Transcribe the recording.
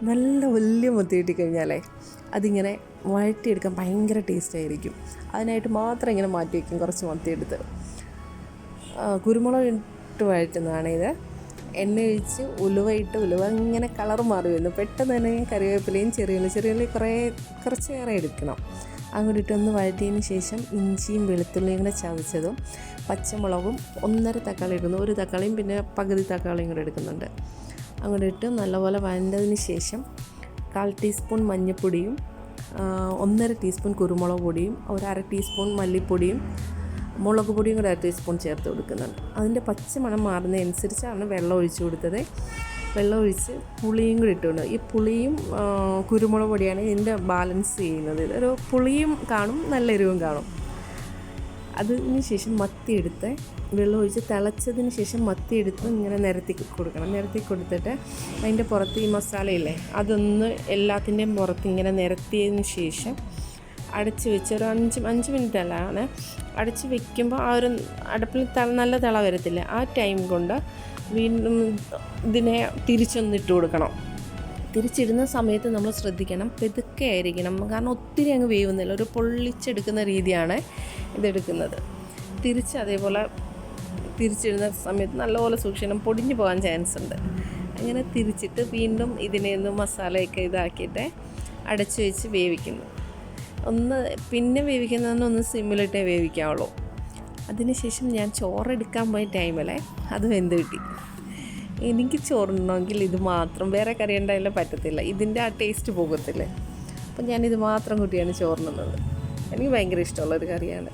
നല്ല വലിയ മത്തി കിട്ടിക്കഴിഞ്ഞാലേ അതിങ്ങനെ വഴറ്റിയെടുക്കാൻ ഭയങ്കര ടേസ്റ്റായിരിക്കും. അതിനായിട്ട് മാത്രം ഇങ്ങനെ മാറ്റി വയ്ക്കും കുറച്ച് മത്തി എടുത്ത്. കുരുമുളക് ഇട്ട് വഴറ്റുന്നതാണ് ഇത്. എണ്ണ ഒഴിച്ച് ഉലുവ ഇങ്ങനെ കളർ മാറി വരുന്നു. പെട്ടെന്ന് തന്നെ കറിവേപ്പിലയും ചെറിയുള്ളി കുറച്ചേറെ എടുക്കണം. അങ്ങോട്ട് ഇട്ടൊന്ന് വഴറ്റിയതിന് ശേഷം ഇഞ്ചിയും വെളുത്തുള്ളിയും കൂടെ ചതച്ചതും പച്ചമുളകും 1.5 തക്കാളി ഇടുന്നു. 1 തക്കാളിയും പിന്നെ പകുതി തക്കാളിയും കൂടെ എടുക്കുന്നുണ്ട്. അങ്ങോട്ട് ഇട്ട് നല്ലപോലെ വഴണ്ടതിന് ശേഷം 1/4 ടീസ്പൂൺ മഞ്ഞൾപ്പൊടിയും 1.5 ടീസ്പൂൺ കുരുമുളക് പൊടിയും 1/2 ടീസ്പൂൺ മല്ലിപ്പൊടിയും മുളക് പൊടിയും കൂടെ 1 ടീസ്പൂൺ ചേർത്ത് കൊടുക്കുന്നുണ്ട്. അതിൻ്റെ പച്ചമണം മാറുന്നതനുസരിച്ചാണ് വെള്ളം ഒഴിച്ചു കൊടുത്തത്. വെള്ളം ഒഴിച്ച് പുളിയും കൂടി ഇട്ടുകൊണ്ട്, ഈ പുളിയും കുരുമുളക് പൊടിയാണ് ഇതിൻ്റെ ബാലൻസ് ചെയ്യുന്നത്. ഒരു പുളിയും കാണും, നല്ല എരിവും കാണും. അതിന് ശേഷം മത്തി എടുത്ത് വെള്ളം ഒഴിച്ച് തിളച്ചതിന് ശേഷം മത്തി എടുത്ത് ഇങ്ങനെ നിരത്തി കൊടുക്കണം. നിരത്തി കൊടുത്തിട്ട് അതിൻ്റെ പുറത്ത് ഈ മസാലയില്ലേ അതൊന്ന് എല്ലാത്തിൻ്റെയും പുറത്ത് ഇങ്ങനെ നിരത്തിയതിന് ശേഷം അടച്ച് വെച്ച് ഒരു 5 മിനിറ്റ് അല്ലാണ് അടച്ച് വെക്കുമ്പോൾ ആ ഒരു അടുപ്പിൽ നല്ല തിള വരത്തില്ല. ആ ടൈം കൊണ്ട് വീണ്ടും ഇതിനെ തിരിച്ചൊന്നിട്ട് കൊടുക്കണം. തിരിച്ചിടുന്ന സമയത്ത് നമ്മൾ ശ്രദ്ധിക്കണം, പെതുക്കെ ആയിരിക്കണം. കാരണം ഒത്തിരി അങ്ങ് വേവുന്നില്ല, ഒരു പൊള്ളിച്ചെടുക്കുന്ന രീതിയാണ് ഇതെടുക്കുന്നത്. അതേപോലെ തിരിച്ചിടുന്ന സമയത്ത് നല്ലപോലെ സൂക്ഷിക്കണം, പൊടിഞ്ഞു പോകാൻ ചാൻസ് ഉണ്ട്. അങ്ങനെ തിരിച്ചിട്ട് വീണ്ടും ഇതിനെ ഒന്ന് മസാലയൊക്കെ ഇതാക്കിയിട്ട് അടച്ചു വെച്ച് വേവിക്കുന്നു. പിന്നെ വേവിക്കുന്നതൊന്ന് സിമ്മിലിട്ടേ വേവിക്കാവുള്ളൂ. അതിനുശേഷം ഞാൻ ചോറെടുക്കാൻ പോയ ടൈമിലെ അത് വെന്ത് കിട്ടി. എനിക്ക് ചോറുണ്ടെങ്കിൽ ഇത് മാത്രം, വേറെ കറി ഉണ്ടായാലും പറ്റത്തില്ല, ഇതിൻ്റെ ആ ടേസ്റ്റ് പോകത്തില്ലേ. അപ്പം ഞാനിത് മാത്രം കൂട്ടിയാണ് ചോറുണ്ണുന്നത്. എനിക്ക് ഭയങ്കര ഇഷ്ടമുള്ളൊരു കറിയാണ്.